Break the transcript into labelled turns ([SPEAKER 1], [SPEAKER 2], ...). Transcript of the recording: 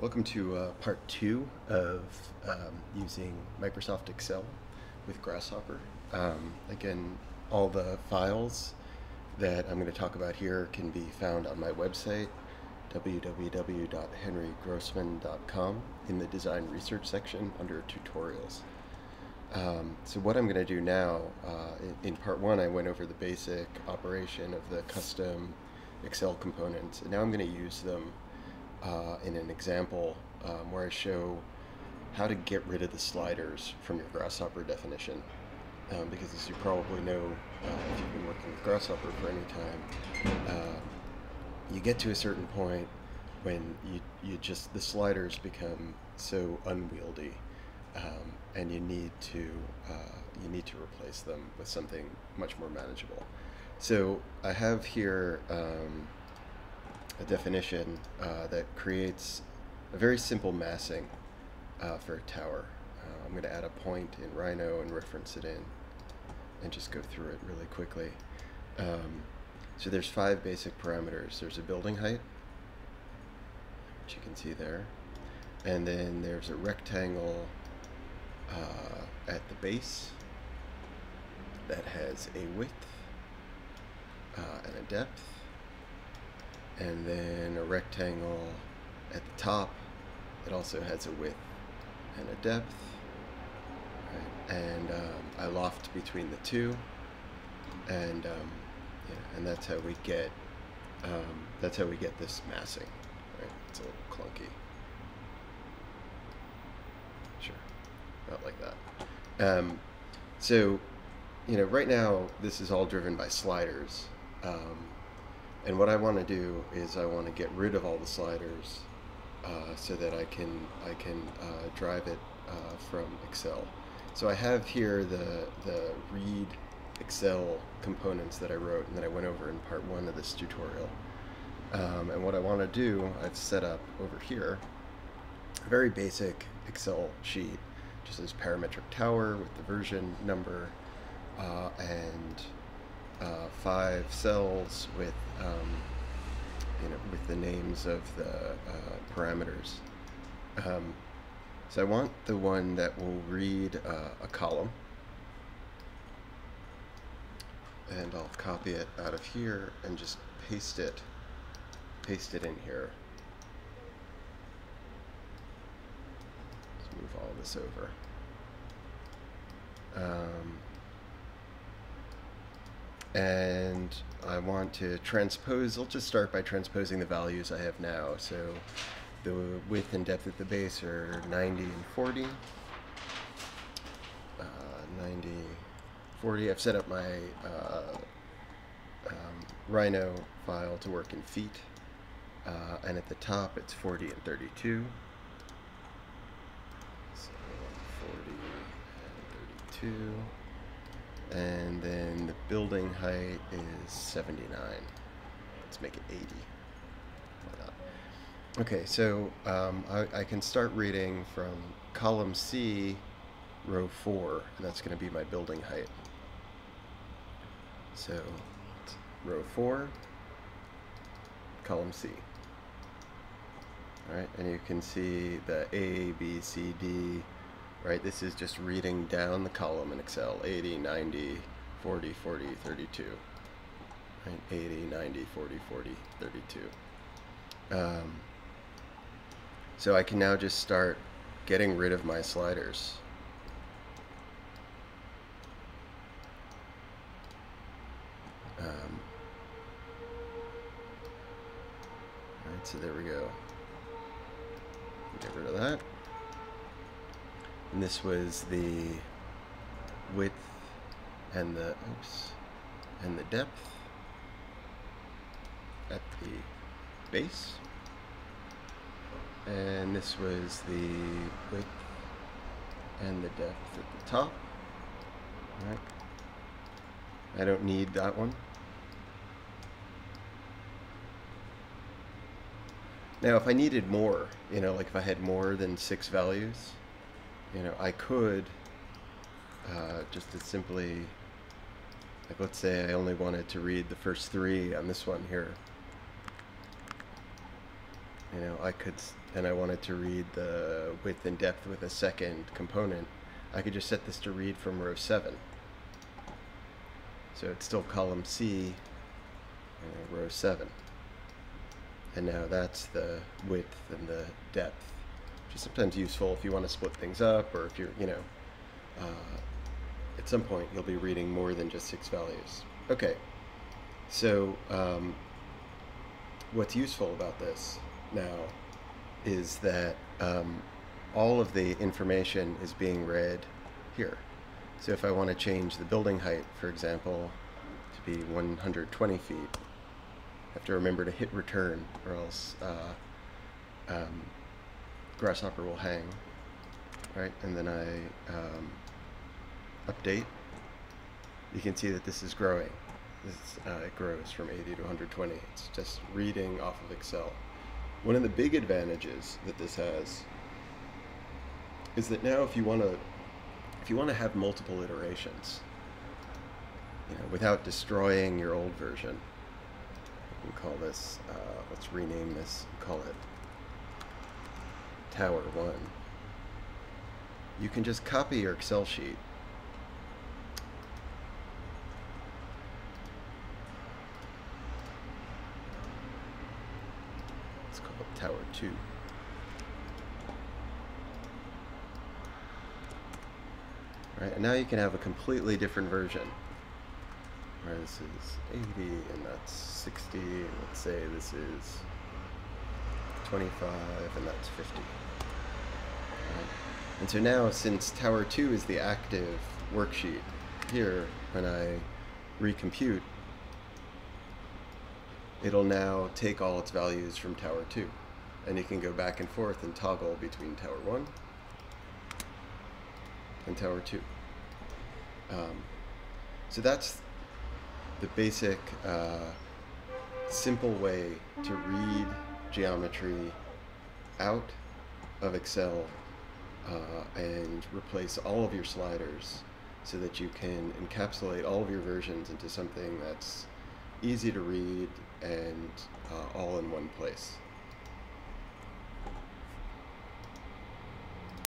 [SPEAKER 1] Welcome to part two of using Microsoft Excel with Grasshopper. Again, all the files that I'm going to talk about here can be found on my website, www.henrygrossman.com, in the Design Research section under Tutorials. So what I'm going to do now, in part one I went over the basic operation of the custom Excel components, and now I'm going to use them in an example where I show how to get rid of the sliders from your Grasshopper definition. Because as you probably know, if you've been working with Grasshopper for any time, you get to a certain point when the sliders become so unwieldy, and you need to replace them with something much more manageable. So I have here a definition that creates a very simple massing for a tower. I'm going to add a point in Rhino and reference it in and just go through it really quickly. So there's 5 basic parameters. There's a building height, which you can see there, and then there's a rectangle at the base that has a width and a depth, and then a rectangle at the top that also has a width and a depth, right? And I loft between the two, and and that's how we get this massing. Right? It's a little clunky. Sure, not like that. So right now this is all driven by sliders. And what I want to do is I want to get rid of all the sliders so that I can drive it from Excel. So I have here the read Excel components that I wrote and that I went over in part 1 of this tutorial. And what I want to do, I've set up over here a very basic Excel sheet, just as parametric tower with the version number and 5 cells with with the names of the parameters. So I want the one that will read a column, and I'll copy it out of here and just paste it in here. Let's move all this over. And I want to transpose. I'll just start by transposing the values I have now. So the width and depth at the base are 90 and 40. 90, 40. I've set up my Rhino file to work in feet. And at the top it's 40 and 32. So 40 and 32. And then the building height is 79. Let's make it 80. Why not? Okay, so I can start reading from column C, row 4, and that's going to be my building height. So row 4, column C. Alright, and you can see the A, B, C, D. Right, this is just reading down the column in Excel. 80, 90, 40, 40, 32. Right, 80, 90, 40, 40, 32. So I can now just start getting rid of my sliders. Alright, so there we go. Get rid of that. And this was the width and the depth at the base, and this was the width and the depth at the top. All right. I don't need that one. Now, if I needed more, like if I had more than 6 values, I could just as simply, like let's say I only wanted to read the first 3 on this one here. You know, and I wanted to read the width and depth with a second component, I could just set this to read from row 7. So it's still column C, row 7. And now that's the width and the depth, which is sometimes useful if you want to split things up, or if you're, at some point you'll be reading more than just 6 values. Okay, so what's useful about this now is that all of the information is being read here. So if I want to change the building height, for example, to be 120 feet, I have to remember to hit return, or else Grasshopper will hang, right? And then I update. You can see that this is growing. It grows from 80 to 120. It's just reading off of Excel. One of the big advantages that this has is that now if you want to have multiple iterations, without destroying your old version, you can call this, let's rename this, call it Tower 1. You can just copy your Excel sheet Tower 2. Right, and now you can have a completely different version. Right, this is 80 and that's 60, and let's say this is 25 and that's 50. Right. And so now, since Tower 2 is the active worksheet here, when I recompute, it'll now take all its values from Tower 2. And you can go back and forth and toggle between Tower 1 and Tower 2. So that's the basic, simple way to read geometry out of Excel and replace all of your sliders so that you can encapsulate all of your versions into something that's easy to read and all in one place.